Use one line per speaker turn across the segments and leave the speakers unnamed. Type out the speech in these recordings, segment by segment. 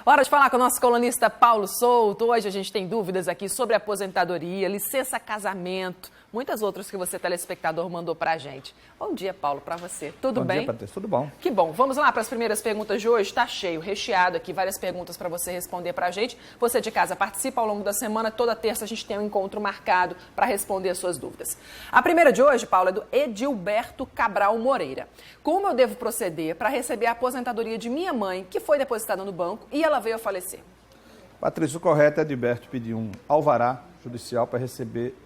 Hora de falar com o nosso colunista Paulo Souto. Hoje a gente tem dúvidas aqui sobre aposentadoria, licença casamento, muitas outras que você, telespectador, mandou pra gente. Bom dia, Paulo, pra você. Tudo bem?
Bom dia, Patrícia. Tudo bom.
Que bom. Vamos lá para as primeiras perguntas de hoje. Tá cheio, recheado aqui, várias perguntas para você responder pra gente. Você de casa participa ao longo da semana. Toda terça a gente tem um encontro marcado para responder as suas dúvidas. A primeira de hoje, Paulo, é do Edilberto Cabral Moreira. Como eu devo proceder para receber a aposentadoria de minha mãe, que foi depositada no banco e ela veio a falecer?
Patrícia, o correto é Edilberto pedir um alvará judicial para receber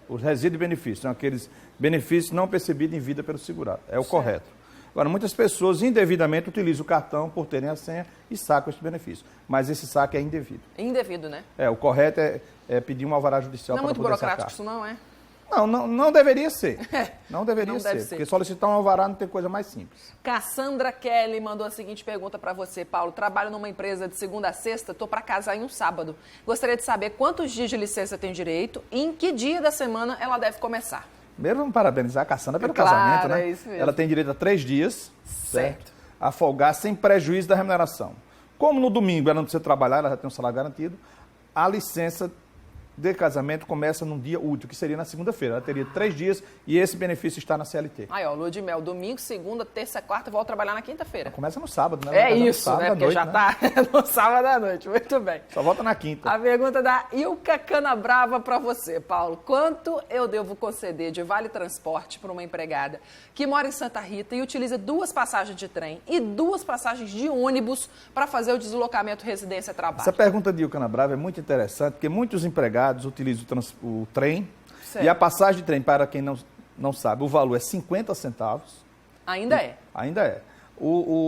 os resíduos e benefícios. São aqueles benefícios não percebidos em vida pelo segurado. É o correto. Agora, muitas pessoas indevidamente utilizam o cartão por terem a senha e sacam esse benefício. Mas esse saque é indevido.
Indevido, né?
O correto é pedir um alvará judicial para poder sacar.
Não é muito burocrático isso não, é?
Não deveria ser. Não deveria
Não deve
ser,
ser.
porque solicitar um alvará não tem coisa mais simples.
Cassandra Kelly mandou a seguinte pergunta para você, Paulo. Trabalho numa empresa de segunda a sexta, estou para casar em um sábado. Gostaria de saber quantos dias de licença tem direito e em que dia da semana ela deve começar.
Primeiro, vamos parabenizar a Cassandra pelo
Claro,
casamento, né?
é isso mesmo.
Ela tem direito a 3 dias,
Certo.
a folgar sem prejuízo da remuneração. Como no domingo ela não precisa trabalhar, ela já tem um salário garantido, a licença de casamento começa num dia útil, que seria na segunda-feira. Ela teria 3 dias e esse benefício está na CLT.
Aí, ó, lua de mel, domingo, segunda, terça, quarta, volto trabalhar na quinta-feira.
Começa no sábado, né?
É isso,
sábado
né?
à
Porque
noite,
já tá no sábado à noite. Muito bem.
Só volta na quinta.
A pergunta da Ilka Canabrava para você, Paulo. Quanto eu devo conceder de vale transporte para uma empregada que mora em Santa Rita e utiliza 2 passagens de trem e 2 passagens de ônibus para fazer o deslocamento residência-trabalho?
Essa pergunta de Ilka Canabrava é muito interessante, porque muitos empregados utilizam o trem.
Certo.
E a passagem de trem, para quem não sabe, o valor é 50 centavos.
Ainda é.
Ainda é.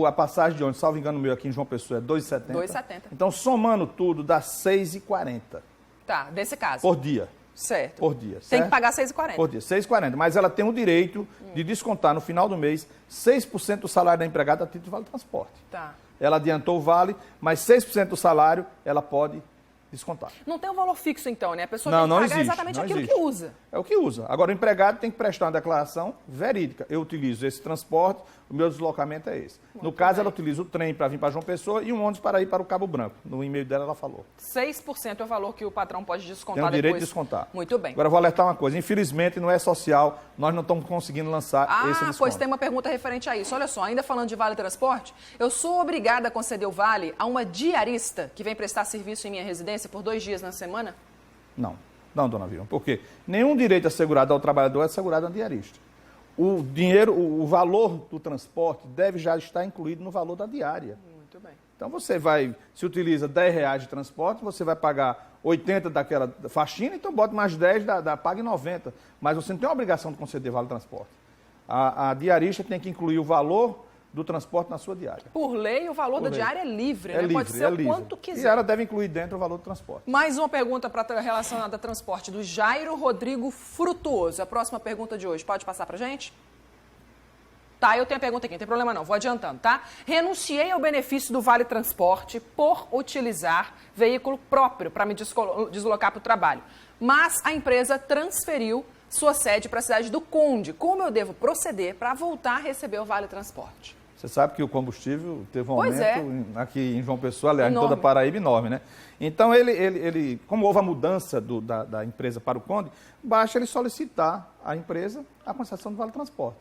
A passagem de ônibus, salvo engano meu, aqui em João Pessoa é R$ 2,70.
2,70.
Então, somando tudo, dá R$ 6,40
Tá, desse caso.
por dia.
Certo.
Por dia.
Tem
certo?
que pagar 6,40.
Por dia, 6,40. Mas ela tem o direito de descontar no final do mês 6% do salário da empregada a título de vale transporte.
Tá.
Ela adiantou o vale, mas 6% do salário ela pode descontar.
Não tem um valor fixo, então, né? A pessoa
Não,
tem que
não
pagar
existe,
exatamente
não
aquilo
existe.
que usa.
É o que usa. Agora, o empregado tem que prestar uma declaração verídica. Eu utilizo esse transporte, o meu deslocamento é esse. No caso, ela utiliza o trem para vir para João Pessoa e um ônibus para ir para o Cabo Branco. No e-mail dela, ela falou.
6% é o valor que o patrão pode descontar
Tem o direito
depois.
de descontar.
Muito bem.
Agora, eu vou alertar uma coisa. Infelizmente, não é social. Nós não estamos conseguindo lançar esse desconto.
Pois tem uma pergunta referente a isso. Olha só, ainda falando de vale transporte, eu sou obrigada a conceder o vale a uma diarista que vem prestar serviço em minha residência por 2 dias na semana?
Não, dona Vilma. Porque nenhum direito assegurado ao trabalhador é assegurado ao diarista. O dinheiro, o valor do transporte deve já estar incluído no valor da diária.
Muito bem.
Então você se utiliza R$10 de transporte, você vai pagar 80 daquela faxina, então bota mais 10, paga em 90. Mas você não tem a obrigação de conceder vale transporte. A diarista tem que incluir o valor do transporte na sua diária.
Por lei, o valor da diária é livre, né? Pode ser o quanto quiser.
E ela deve incluir dentro o valor do transporte.
Mais uma pergunta relacionada a transporte, do Jairo Rodrigo Frutuoso. A próxima pergunta de hoje, pode passar pra gente? Tá, eu tenho a pergunta aqui, não tem problema não, vou adiantando, tá? Renunciei ao benefício do Vale Transporte por utilizar veículo próprio para me deslocar para o trabalho. Mas a empresa transferiu sua sede para a cidade do Conde. Como eu devo proceder para voltar a receber o Vale Transporte?
Você sabe que o combustível teve um
Pois
aumento aqui em João Pessoa, aliás,
Enorme.
em toda a Paraíba, enorme, né? Então, ele como houve a mudança da empresa para o Conde, basta ele solicitar à empresa a concessão do Vale Transporte.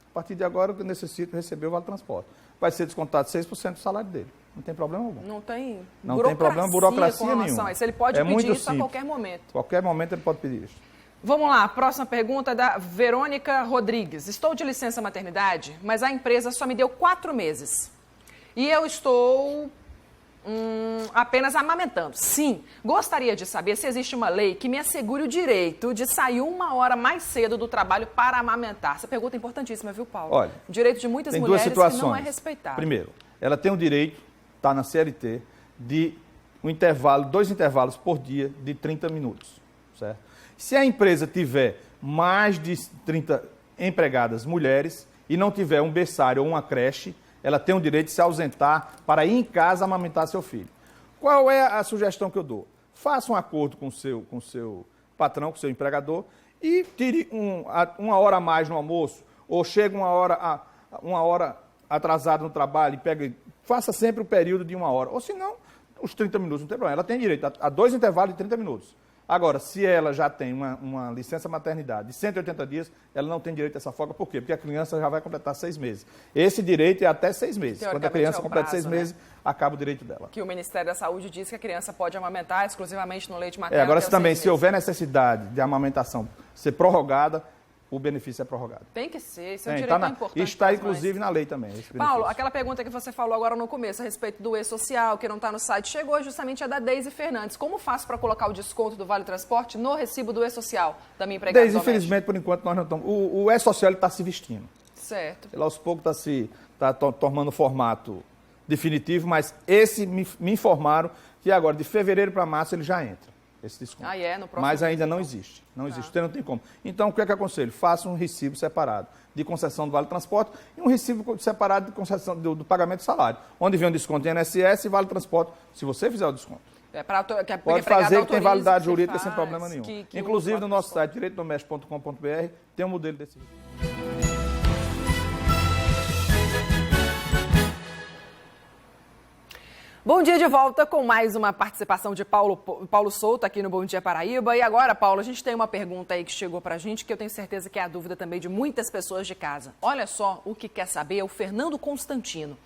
A partir de agora, eu necessito receber o Vale Transporte. Vai ser descontado 6% do salário dele. Não tem problema algum.
Não tem
burocracia
com relação
nenhuma.
a isso. Ele pode
É
pedir
muito
isso a
simples.
qualquer momento.
Qualquer momento ele pode pedir isso.
Vamos lá, próxima pergunta da Verônica Rodrigues. Estou de licença maternidade, mas a empresa só me deu 4 meses. E eu estou apenas amamentando. Sim, gostaria de saber se existe uma lei que me assegure o direito de sair 1 hora mais cedo do trabalho para amamentar. Essa pergunta é importantíssima, viu, Paulo?
Olha,
o direito de muitas
tem
mulheres
duas situações.
que não é respeitado.
Primeiro, ela tem o direito, está na CLT, de 2 intervalos por dia de 30 minutos, certo? Se a empresa tiver mais de 30 empregadas mulheres e não tiver um berçário ou uma creche, ela tem o direito de se ausentar para ir em casa amamentar seu filho. Qual é a sugestão que eu dou? Faça um acordo com o seu patrão, com o seu empregador, e tire 1 hora a mais no almoço, ou chega 1 hora atrasado no trabalho e faça sempre o período de 1 hora. Ou se não, os 30 minutos não tem problema. Ela tem direito a 2 intervalos de 30 minutos. Agora, se ela já tem uma licença maternidade de 180 dias, ela não tem direito a essa folga. Por quê? Porque a criança já vai completar 6 meses. Esse direito é até 6 meses. Quando a criança completa 6 meses, acaba o direito dela.
Que o Ministério da Saúde diz que a criança pode amamentar exclusivamente no leite materno.
Agora, se houver necessidade de amamentação ser prorrogada, o benefício é prorrogado.
Tem que ser, isso é um direito importante.
E está, inclusive, na lei também.
Paulo, aquela pergunta que você falou agora no começo, a respeito do E-Social, que não está no site, chegou justamente a da Deise Fernandes. Como faço para colocar o desconto do Vale Transporte no recibo do E-Social da minha empregada
doméstica? Deise, infelizmente, por enquanto, nós não estamos... O E-Social está se vestindo.
Certo.
Ele, aos poucos, está tomando formato definitivo, mas me informaram que agora, de fevereiro para março, ele já entra. Esse desconto.
No próximo
mas ainda não existe. Não existe, não tem como. Então, o que é que eu aconselho? Faça um recibo separado de concessão do Vale Transporte e um recibo separado de concessão do pagamento do salário, onde vem o desconto de INSS e Vale Transporte, se você fizer o desconto. Pode fazer, que tem validade jurídica sem problema nenhum. Inclusive, no nosso site, direitodoméstico.com.br, tem um modelo desse.
Bom dia de volta com mais uma participação de Paulo Souto aqui no Bom Dia Paraíba. E agora, Paulo, a gente tem uma pergunta aí que chegou pra gente, que eu tenho certeza que é a dúvida também de muitas pessoas de casa. Olha só o que quer saber é o Fernando Constantino.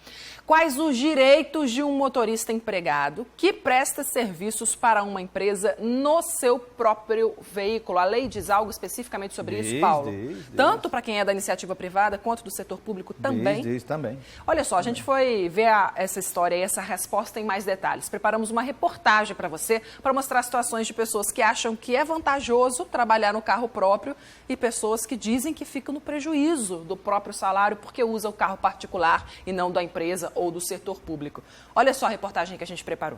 Quais os direitos de um motorista empregado que presta serviços para uma empresa no seu próprio veículo? A lei diz algo especificamente sobre isso, Paulo? Tanto para quem é da iniciativa privada quanto do setor público também?
Diz também.
Olha só, a gente foi ver essa história e essa resposta em mais detalhes. Preparamos uma reportagem para você, para mostrar situações de pessoas que acham que é vantajoso trabalhar no carro próprio e pessoas que dizem que ficam no prejuízo do próprio salário porque usam o carro particular e não da empresa ou do setor público. Olha só a reportagem que a gente preparou.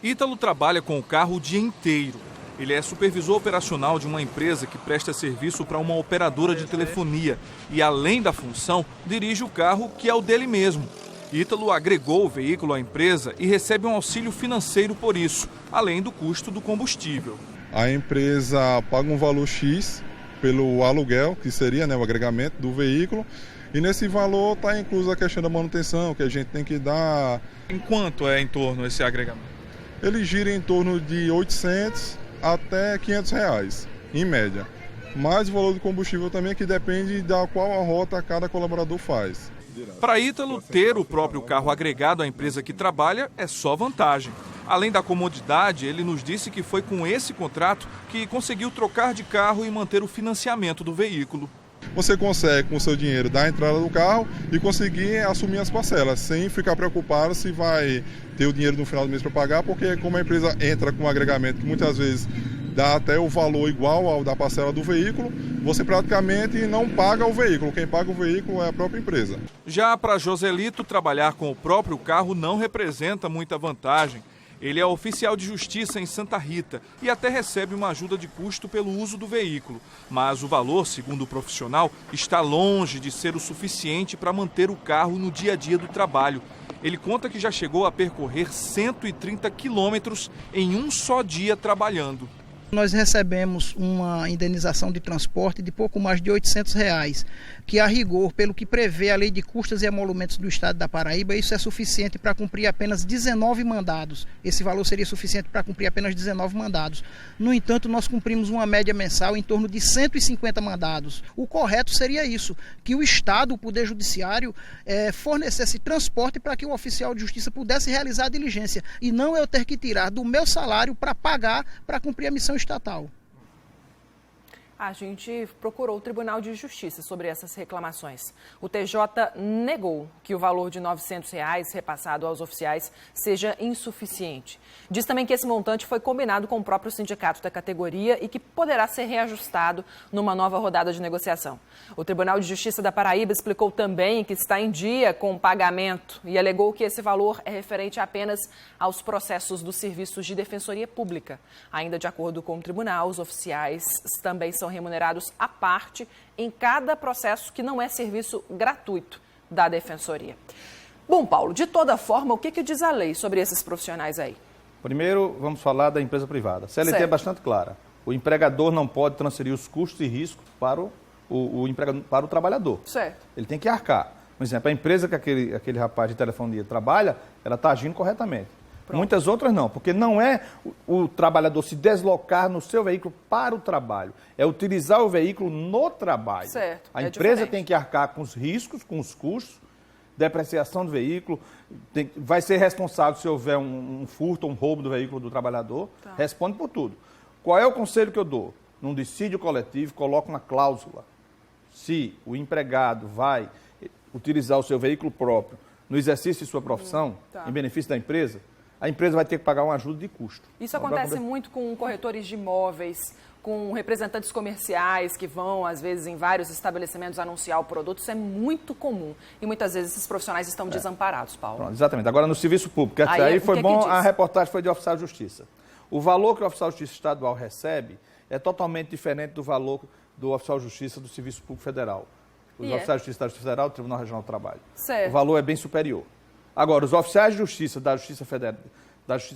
Ítalo trabalha com o carro o dia inteiro. Ele é supervisor operacional de uma empresa que presta serviço para uma operadora de telefonia e, além da função, dirige o carro que é o dele mesmo. Ítalo agregou o veículo à empresa e recebe um auxílio financeiro por isso, além do custo do combustível.
A empresa paga um valor X pelo aluguel, que seria, o agregamento do veículo, e nesse valor está incluso a questão da manutenção, que a gente tem que dar.
Em quanto é em torno esse agregamento?
Ele gira em torno de 800 até 500 reais, em média. Mas o valor do combustível também, que depende da qual a rota cada colaborador faz.
Para Ítalo, ter o próprio carro agregado à empresa que trabalha é só vantagem. Além da comodidade, ele nos disse que foi com esse contrato que conseguiu trocar de carro e manter o financiamento do veículo.
Você consegue, com o seu dinheiro, dar a entrada do carro e conseguir assumir as parcelas, sem ficar preocupado se vai ter o dinheiro no final do mês para pagar, porque como a empresa entra com um agregamento que muitas vezes dá até o valor igual ao da parcela do veículo, você praticamente não paga o veículo. Quem paga o veículo é a própria empresa.
Já para Joselito, trabalhar com o próprio carro não representa muita vantagem. Ele é oficial de justiça em Santa Rita e até recebe uma ajuda de custo pelo uso do veículo. Mas o valor, segundo o profissional, está longe de ser o suficiente para manter o carro no dia a dia do trabalho. Ele conta que já chegou a percorrer 130 quilômetros em um só dia trabalhando.
Nós recebemos uma indenização de transporte de pouco mais de R$800, que a rigor, pelo que prevê a Lei de Custas e Emolumentos do Estado da Paraíba, isso é suficiente para cumprir apenas 19 mandados. Esse valor seria suficiente para cumprir apenas 19 mandados. No entanto, nós cumprimos uma média mensal em torno de 150 mandados. O correto seria isso, que o Estado, o Poder Judiciário, fornecesse transporte para que o oficial de justiça pudesse realizar a diligência e não eu ter que tirar do meu salário para pagar, para cumprir a missão estatal.
A gente procurou o Tribunal de Justiça sobre essas reclamações. O TJ negou que o valor de R$900 repassado aos oficiais seja insuficiente. Diz também que esse montante foi combinado com o próprio sindicato da categoria e que poderá ser reajustado numa nova rodada de negociação. O Tribunal de Justiça da Paraíba explicou também que está em dia com o pagamento e alegou que esse valor é referente apenas aos processos dos serviços de defensoria pública. Ainda de acordo com o tribunal, os oficiais também são remunerados à parte em cada processo que não é serviço gratuito da defensoria. Bom, Paulo, de toda forma, o que diz a lei sobre esses profissionais aí?
Primeiro, vamos falar da empresa privada. A CLT é bastante clara. O empregador não pode transferir os custos e riscos para o trabalhador.
Certo.
Ele tem que arcar. Por exemplo, a empresa que aquele rapaz de telefonia trabalha, ela está agindo corretamente. Pronto. Muitas outras não, porque não é o trabalhador se deslocar no seu veículo para o trabalho, é utilizar o veículo no trabalho.
Certo,
a empresa tem que arcar com os riscos, com os custos, depreciação do veículo, vai ser responsável se houver um furto, um roubo do veículo do trabalhador, responde por tudo. Qual é o conselho que eu dou? Num dissídio coletivo, coloca uma cláusula. Se o empregado vai utilizar o seu veículo próprio no exercício de sua profissão, em benefício da empresa, a empresa vai ter que pagar uma ajuda de custo.
Isso acontece muito com corretores de imóveis, com representantes comerciais que vão, às vezes, em vários estabelecimentos anunciar o produto. Isso é muito comum. E muitas vezes esses profissionais estão desamparados, Paulo.
Pronto, exatamente. Agora, no serviço público, aí foi bom, a reportagem foi de oficial de justiça. O valor que o oficial de justiça estadual recebe é totalmente diferente do valor do oficial de justiça do Serviço Público Federal. Os oficiais de justiça da Justiça Federal, do Tribunal Regional do Trabalho.
Certo.
O valor é bem superior. Agora, os oficiais de justiça da Justiça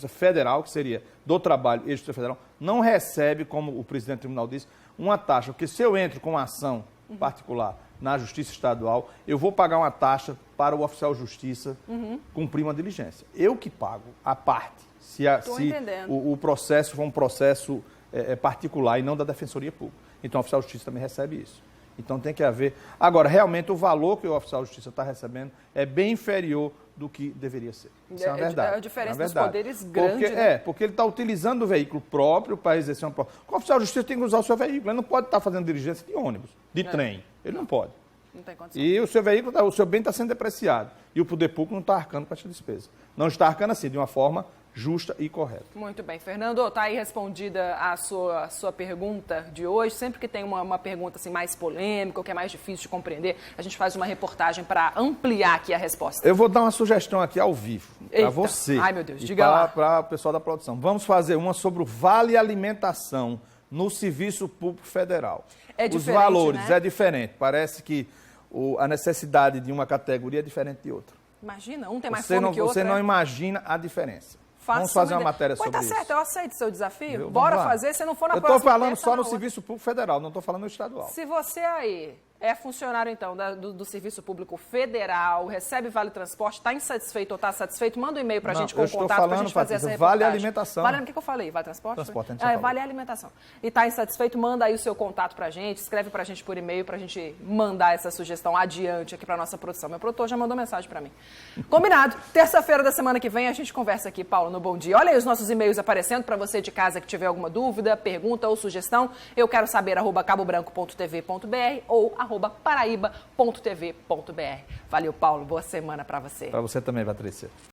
Federal, que seria do Trabalho e Justiça Federal, não recebe, como o presidente do tribunal disse, uma taxa. Porque se eu entro com uma ação particular na Justiça Estadual, eu vou pagar uma taxa para o oficial de justiça cumprir uma diligência. Eu que pago a parte, se o processo for um processo particular e não da Defensoria Pública. Então, o oficial de justiça também recebe isso. Então, tem que haver... Agora, realmente, o valor que o oficial de justiça está recebendo é bem inferior do que deveria ser. Isso é uma verdade.
É a diferença dos poderes grande, né?
Porque ele está utilizando o veículo próprio para exercer uma prova. O oficial de justiça tem que usar o seu veículo. Ele não pode estar fazendo diligência de ônibus, de trem. Ele não pode.
Não tem condição.
E o seu veículo, o seu bem está sendo depreciado. E o poder público não está arcando com essa despesa. Não está arcando assim, de uma forma justa e correta.
Muito bem. Fernando, está aí respondida a sua pergunta de hoje. Sempre que tem uma pergunta assim, mais polêmica, ou que é mais difícil de compreender, a gente faz uma reportagem para ampliar aqui a resposta.
Eu vou dar uma sugestão aqui ao vivo, para você.
Ai, meu Deus, diga lá.
Para o pessoal da produção. Vamos fazer uma sobre o Vale Alimentação no Serviço Público Federal.
É diferente,
os valores,
né?
É diferente. Parece que a necessidade de uma categoria é diferente de outra.
Imagina, um tem mais fome que outro.
Você não imagina a diferença. Vamos fazer uma matéria sobre isso.
Tá certo, eu aceito seu desafio. Bora fazer, se não for na próxima.
Eu estou falando só no Serviço Público Federal, não estou falando no estadual.
Se você aí é funcionário, então, do Serviço Público Federal, recebe Vale Transporte, está insatisfeito ou está satisfeito, manda um e-mail para a gente com o contato para a gente fazer essa reportagem.
Vale Alimentação.
Vale, o que eu falei? Vale Transporte?
Transporte,
Vale Alimentação. E está insatisfeito, manda aí o seu contato para a gente, escreve para a gente por e-mail para a gente mandar essa sugestão adiante aqui para nossa produção. Meu produtor já mandou mensagem para mim. Combinado. Terça-feira da semana que vem a gente conversa aqui, Paulo, no Bom Dia. Olha aí os nossos e-mails aparecendo para você de casa que tiver alguma dúvida, pergunta ou sugestão. Eu quero saber @cabobranco.tv.br ou @paraíba.tv.br. Valeu, Paulo. Boa semana para você.
Para você também, Patrícia.